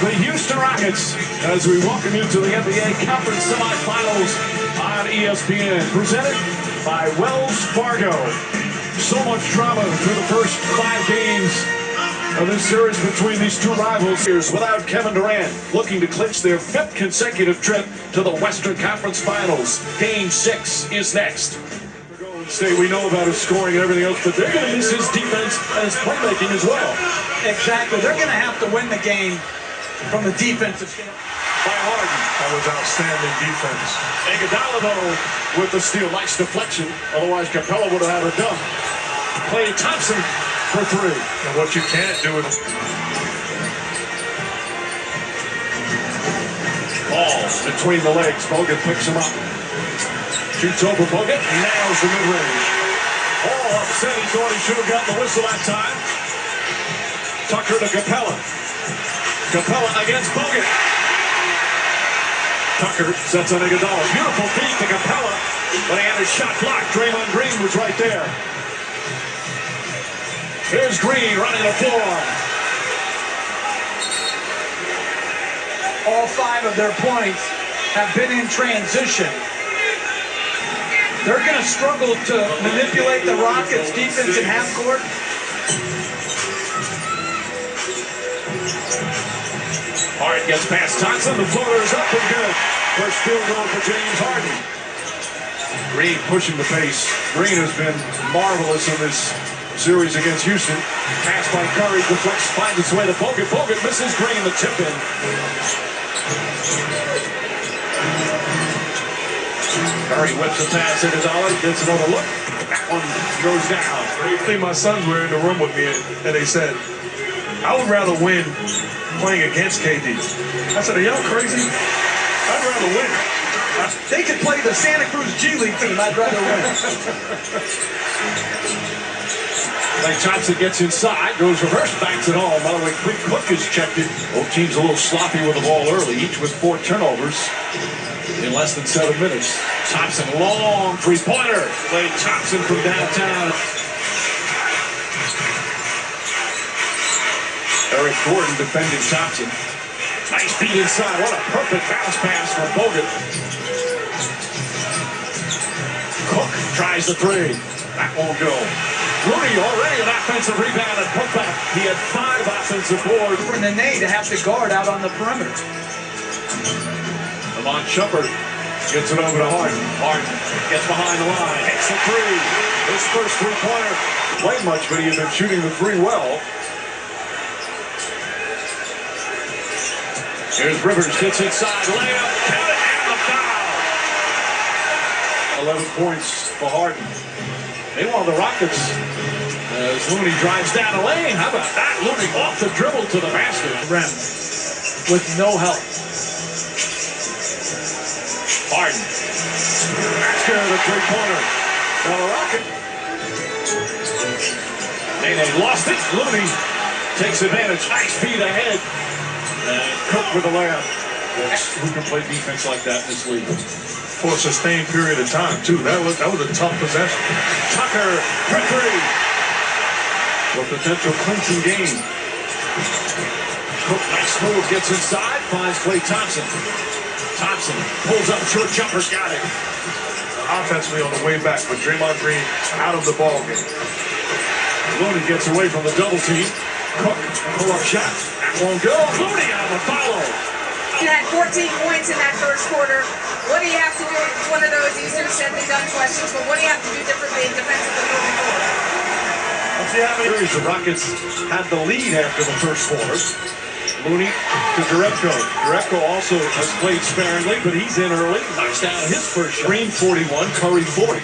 the Houston Rockets as we welcome you to the NBA Conference Semifinals on ESPN, presented by Wells Fargo. So much drama through the first 5 games of this series between these two rivals. Without Kevin Durant, looking to clinch their 5th consecutive trip to the Western Conference Finals. Game 6 is next. State, we know about his scoring and everything else, but they're going to miss his defense and his playmaking as well. Exactly. They're going to have to win the game from the defensive standpoint. By Harden. That was outstanding defense. Iguodala, though, with the steal. Nice deflection. Otherwise, Capella would have had a dunk. Klay Thompson for 3. And what you can't do is... Ball between the legs. Bogut picks him up. Shoots over Bogut, nails the mid-range. All upset, he thought he should have gotten the whistle that time. Tucker to Capella. Capella against Bogut. Tucker sets on Iguodala. Beautiful feed to Capella, but he had his shot blocked. Draymond Green was right there. Here's Green running the floor. All 5 of their points have been in transition. They're going to struggle to manipulate the Rockets' defense in half court. Harden gets past Thompson. The floater is up and good. First field goal for James Harden. Green pushing the pace. Green has been marvelous in this series against Houston. Pass by Curry, deflects, finds its way to Bogut. Bogut misses Green, the tip in. Curry whips a pass at Iguodala, gets another look. That one goes down. I think my sons were in the room with me and they said, I would rather win playing against KD. I said, are y'all crazy? I'd rather win. They could play the Santa Cruz G League team. I'd rather win. Klay Thompson gets inside, goes reverse, backs it home. By the way, Quick Cook has checked it. Both teams a little sloppy with the ball early, each with 4 turnovers in less than 7 minutes. Thompson, long three-pointer. Klay Thompson from downtown. Eric Gordon defending Thompson. Nice feed inside. What a perfect bounce pass from Bogut. Cook tries the 3. That won't go. Rudy already an offensive rebound and putback. He had 5 offensive boards. For Nene to have to guard out on the perimeter. Iman Shumpert gets it over to Harden. Harden gets behind the line, hits the 3. His first 3-pointer. Played much, but he had been shooting the 3 well. Here's Rivers, gets inside, layup, count it, and the foul. 11 points for Harden. Meanwhile, the Rockets, as Looney drives down the lane. How about that? Looney off the dribble to the basket. Rim with no help. Harden. That's good, the 3-pointer. Now the Rocket. Nene lost it. Looney takes advantage. Nice feed ahead. And Cook with the layup. Who can play defense like that in this league? For a sustained period of time, too. That was a tough possession. Tucker for 3. A potential clinching game. Cook, nice move, gets inside, finds Klay Thompson. Thompson pulls up, short jumper, got it. Offensively on the way back, but Draymond Green out of the ball game. Looney gets away from the double team. Cook, pull-up shot. That won't go. Looney on the follow. He had 14 points in that first quarter. What do you have to do? It's one of those easier said than done questions, but what do you have to do differently defensively moving forward? Let's see how many series the Rockets had the lead after the first quarter. Looney to Jerebko. Jerebko also has played sparingly, but he's in early. Knocks down his first shot. Green 41, Curry 40.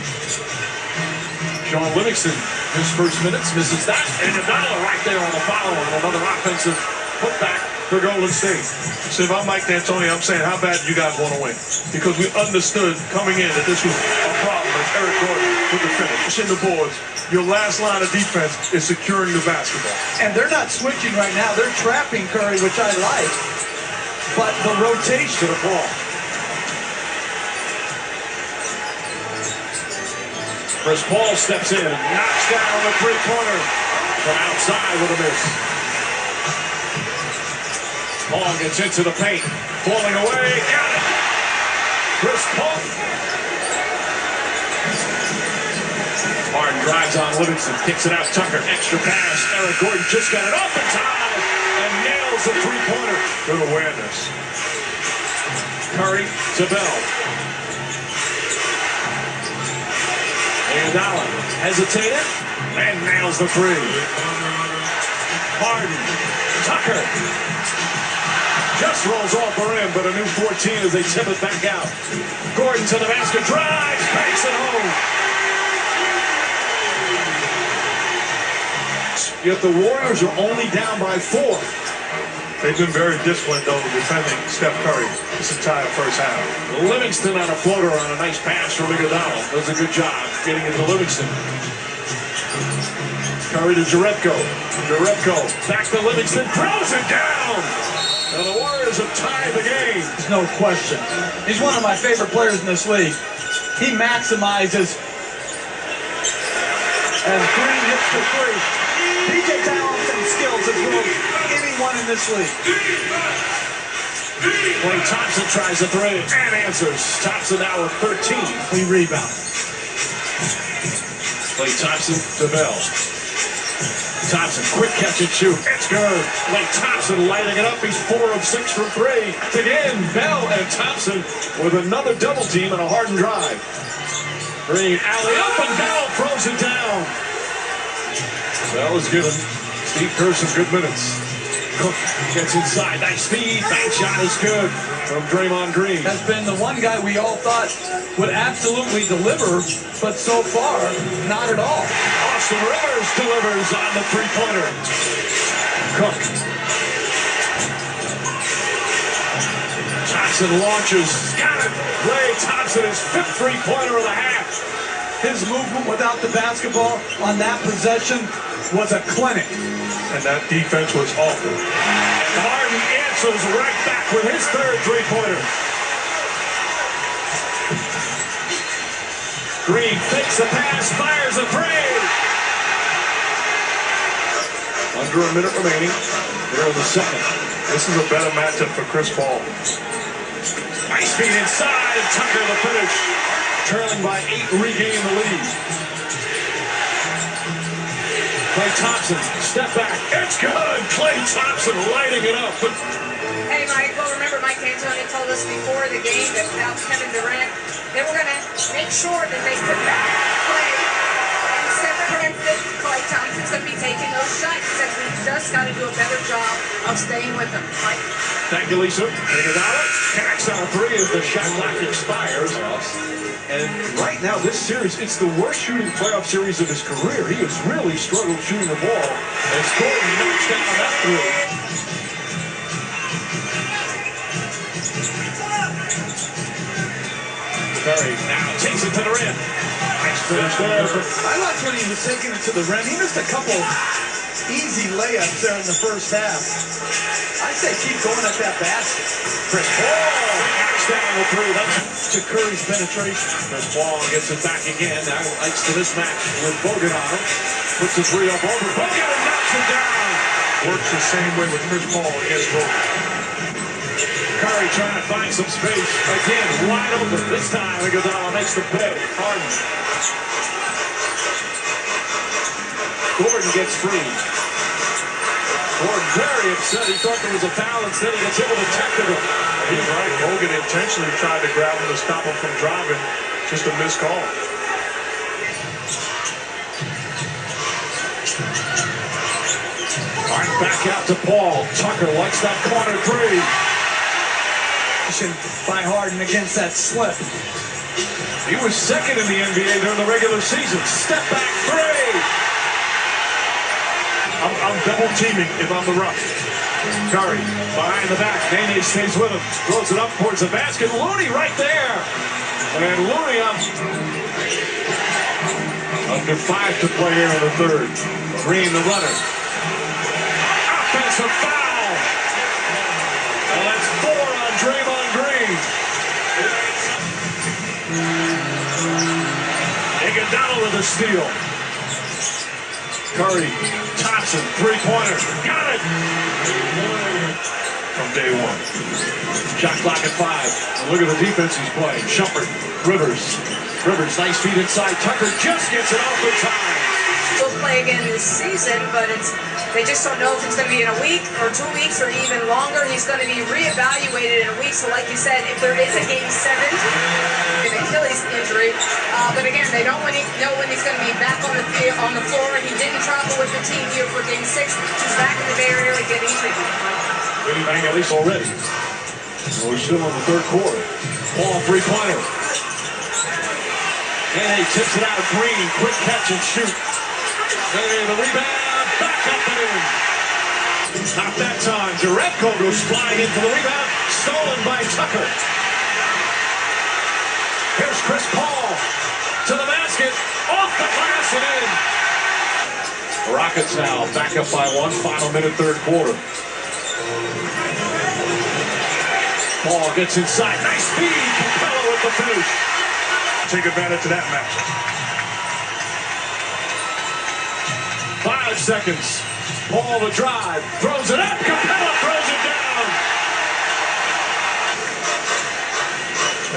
Sean Livingston, his first minutes, misses that. And Iguodala right there on the foul and another offensive putback for Golden State. So if I'm Mike D'Antoni, I'm saying, how bad do you guys want to win? Because we understood coming in that this was a problem as Eric Gordon with the finish. In the boards, your last line of defense is securing the basketball. And they're not switching right now. They're trapping Curry, which I like. But the rotation To the ball. Chris Paul steps in, knocks down the 3-pointer from outside with a miss. Paul gets into the paint. Falling away. Got it. Chris Paul. Harden drives on Livingston. Kicks it out. Tucker. Extra pass. Eric Gordon just got it off in time. And nails a three-pointer. Good awareness. Curry to Bell. Iguodala hesitated and nails the three. Harden. Tucker. Just rolls off the rim, but a new 14 as they tip it back out. Gordon to the basket. Drives. Banks it home. Yet the Warriors are only down by 4. They've been very disciplined, though, defending Steph Curry this entire first half. Livingston on a floater on a nice pass from Iguodala. Does a good job getting it to Livingston. Curry to Jerebko. Jerebko back to Livingston. Throws it down. And the Warriors have tied the game. There's no question. He's one of my favorite players in this league. He maximizes. As Green hits the three. PJ talent and skills as well as anyone in this league. Klay Thompson tries a three and answers. Thompson now with 13. Clean rebound. Klay Thompson to Bell. Thompson, quick catch and shoot. It's good. Klay Thompson lighting it up. He's 4 of 6 from 3. Again, Bell and Thompson with another double team and a Harden drive. Green alley up and Bell throws it down. That was given Steve Kerr some good minutes. Cook gets inside. Nice feed. Bank shot is good from Draymond Green. Has been the one guy we all thought would absolutely deliver, but so far, not at all. Austin Rivers delivers on the three-pointer. Cook. Thompson launches. Got it. Klay Thompson, his 5th three-pointer of the half. His movement without the basketball on that possession was a clinic. And that defense was awful. And Harden answers right back with his 3rd three-pointer. Green fakes the pass, fires a three. Under a minute remaining. Here in the second. This is a better matchup for Chris Paul. Nice feed inside. Tucker the finish. Trailing by 8, regain the lead. Klay Thompson, step back. It's good. Klay Thompson lighting it up. Hey, Mike, well, remember Mike D'Antoni told us before the game that without Kevin Durant, they were going to make sure that they put back Klay. And separate him, Klay Thompson's going to be taking those shots. He says we've just got to do a better job of staying with him. Mike? Thank you, Lisa. Iguodala connects on a three as the shot clock expires. And right now, this series, it's the worst shooting playoff series of his career. He has really struggled shooting the ball. As Gordon knocks down that three. Curry now takes it to the rim. Nice finish there. I liked when he was taking it to the rim. He missed a couple easy layups there in the first half. I say keep going at that basket. Chris Paul knocks down the three. That's To Curry's penetration. Chris Paul gets it back again. Now likes to this match with Bogut on him. Puts the three up over Bogut and knocks it down. Works the same way with Chris Paul against Bogut. Curry trying to find some space. Again, wide open. This time Iguodala makes the pay. Harden. Gordon gets free. Gordon very upset. He thought there was a foul. Instead, he gets hit with a technical. He's right. Bogut intentionally tried to grab him to stop him from driving. Just a missed call. All right, back out to Paul. Tucker likes that corner three. By Harden against that slip. He was second in the NBA during the regular season. Step back three. I'm double teaming if I'm the rough. Curry behind the back. Nene stays with him. Throws it up towards the basket. Looney right there. And Looney up. Under 5 to play here in the third. Green the runner. Offensive foul. And that's 4 on Draymond Green. Iguodala with a steal. Curry, Thompson, three-pointer. Got it. from day one. Shot clock at 5. Look at the defense he's playing. Shumpert, Rivers, nice feed inside. Tucker just gets it off in time. We'll play again this season, but they just don't know if it's going to be in a week or 2 weeks or even longer. He's going to be reevaluated in a week. So like you said, if there is a game 7, an Achilles injury, but again, they don't know when he's going to be back on the floor. He didn't travel with the team here for game 6. He's back in the Bay Area getting treatment. Bang at least already. We're still in the third quarter. Ball three-pointer. And he tips it out. Green, quick catch and shoot. And the rebound, back up and in. Not that time. Jerebko goes flying in for the rebound. Stolen by Tucker. Here's Chris Paul to the basket. Off the glass and in. Rockets now back up by 1. Final minute, third quarter. Paul gets inside. Nice speed. Capella with the finish. Take advantage of that matchup. 5 seconds. Paul the drive. Throws it up. Capella throws it down.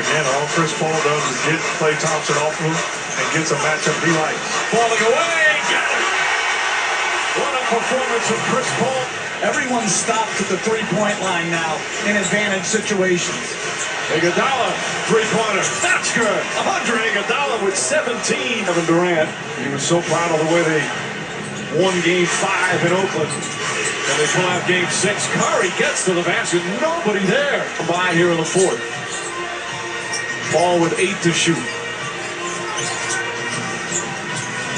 Again, all Chris Paul does is get Klay Thompson off him and gets a matchup he likes. Falling away. Got it. What a performance from Chris Paul. Everyone stops at the three-point line now in advantage situations. Iguodala, three-pointer. That's good. Andre Iguodala with 17. Kevin Durant. He was so proud of the way they won game 5 in Oakland. And they pull out game 6. Curry gets to the basket. Nobody there. By here in the fourth. Paul with 8 to shoot.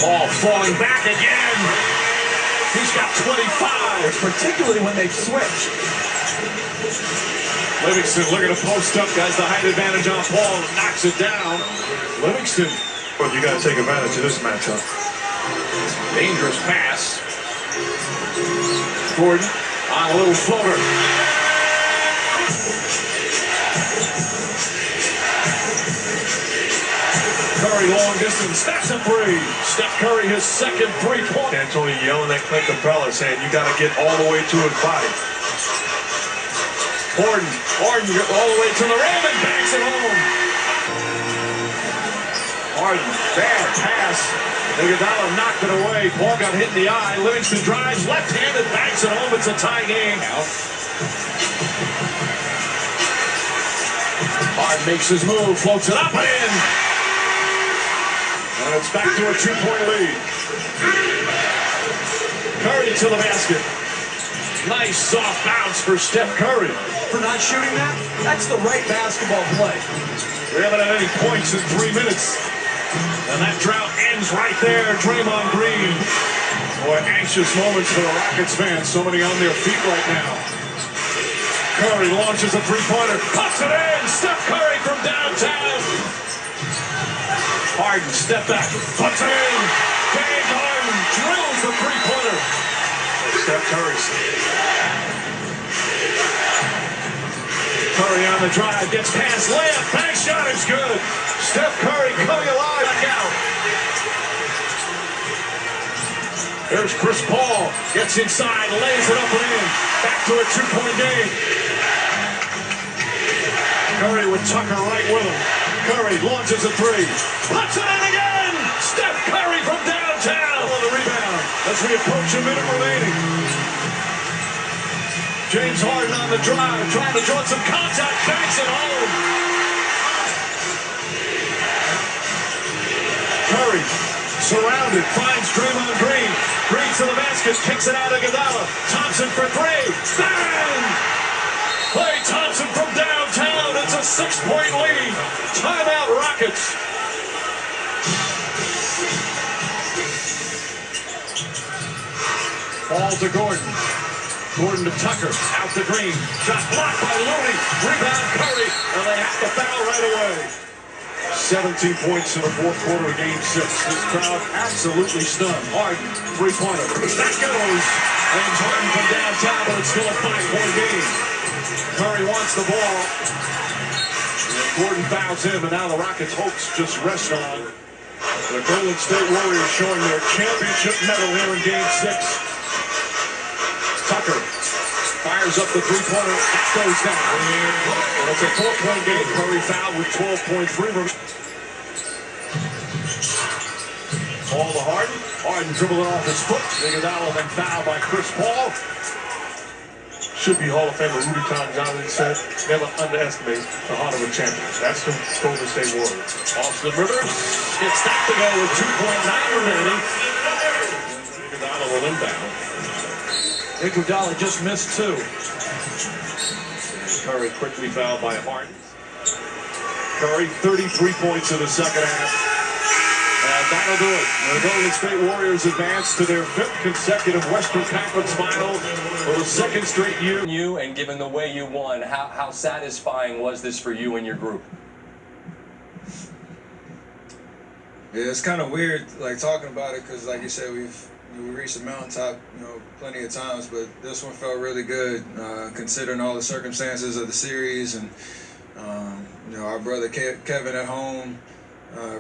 Paul falling back again. He's got 25. Particularly when they've switched. Livingston looking to post up, guys. The height advantage on Paul. Knocks it down. Livingston. But you got to take advantage of this matchup. Dangerous pass. Gordon on a little floater. Curry long distance. That's a three. Steph Curry his second three-point. D'Antoni yelling at Clint Capella saying you got to get all the way to his body. Gordon all the way to the rim and banks it home. Harden, bad pass. Iguodala knocked it away. Paul got hit in the eye. Livingston drives left-handed, banks it home. It's a tie game. Harden makes his move, floats it up and in. And it's back to a 2-point lead. Curry to the basket. Nice soft bounce for Steph Curry. For not shooting that, that's the right basketball play. We haven't had any points in 3 minutes. And that drought ends right there. Draymond Green. Boy, anxious moments for the Rockets fans. So many on their feet right now. Curry launches a three-pointer. Puts it in. Steph Curry from downtown. Harden, step back. Puts it in. James Harden drills the three-pointer. Steph Curry. Curry on the drive. Gets past layup. Bank shot is good. Steph Curry coming alive. Back out. There's Chris Paul. Gets inside. Lays it up and in. Back to a 2-point game. Curry with Tucker right with him. Curry launches a three. Puts it in again. Steph Curry from downtown on the rebound as we approach a minute remaining. James Harden on the drive, trying to draw some contact. Banks it home. Curry surrounded, finds Draymond Green. Green to the basket, kicks it out of Iguodala. Thompson for three. Bang! Klay Thompson from downtown. It's a 6-point lead. Timeout Rockets. Ball to Gordon. Gordon to Tucker. Out to Green. Shot blocked by Looney. Rebound Curry. And they have to foul right away. 17 points in the fourth quarter of game 6. This crowd absolutely stunned. Harden, three-pointer. That goes. James Harden from downtown, but it's still a 5-point game. Curry wants the ball. And Gordon fouls him, and now the Rockets' hopes just rest on the Golden State Warriors showing their championship medal here in game 6. Tucker Fires up the three-pointer. That goes down. And it's a 4-point game. Curry fouled with 12.3 remaining. Ball to Harden. Harden dribbling off his foot. Iguodala then fouled by Chris Paul. Should be Hall of Famer Rudy Tom Johnson said, never underestimate the heart of a champion. That's the Golden State Warriors. Austin Rivers gets that to go with 2.9 remaining. Iguodala will inbound. Iguodala just missed 2. Curry quickly fouled by Harden. Curry 33 points in the second half. And that'll do it. The Golden State Warriors advance to their 5th consecutive Western Conference final for the 2nd straight year. You and given the way you won, how satisfying was this for you and your group? Yeah, it's kind of weird, like talking about it, because like you said, we reached the mountaintop, plenty of times, but this one felt really good, considering all the circumstances of the series, and our brother Kevin at home,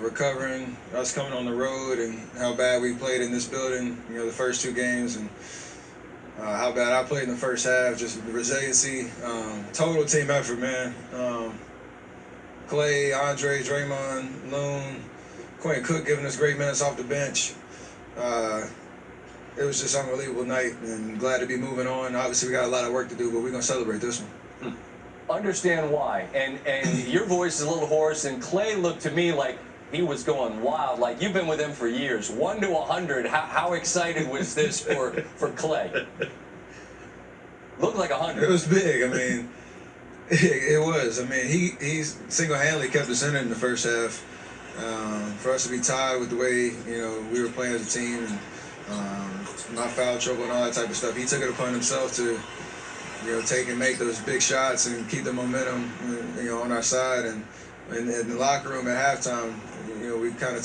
recovering, us coming on the road, and how bad we played in this building, the first 2 games, and how bad I played in the first half, just the resiliency, total team effort, man. Clay, Andre, Draymond, Loon, Quentin Cook giving us great minutes off the bench. It was just an unbelievable night, and glad to be moving on. Obviously, we got a lot of work to do, but we're going to celebrate this one. Understand why. And your voice is a little hoarse, and Clay looked to me like he was going wild. Like, you've been with him for years. 1 to 100, how excited was this for Clay? Looked like 100. It was big. I mean, it was. I mean, he single-handedly kept us in it in the first half. For us to be tied with the way, we were playing as a team, and my foul trouble and all that type of stuff, he took it upon himself to, take and make those big shots and keep the momentum, on our side. And in the locker room at halftime, we kind of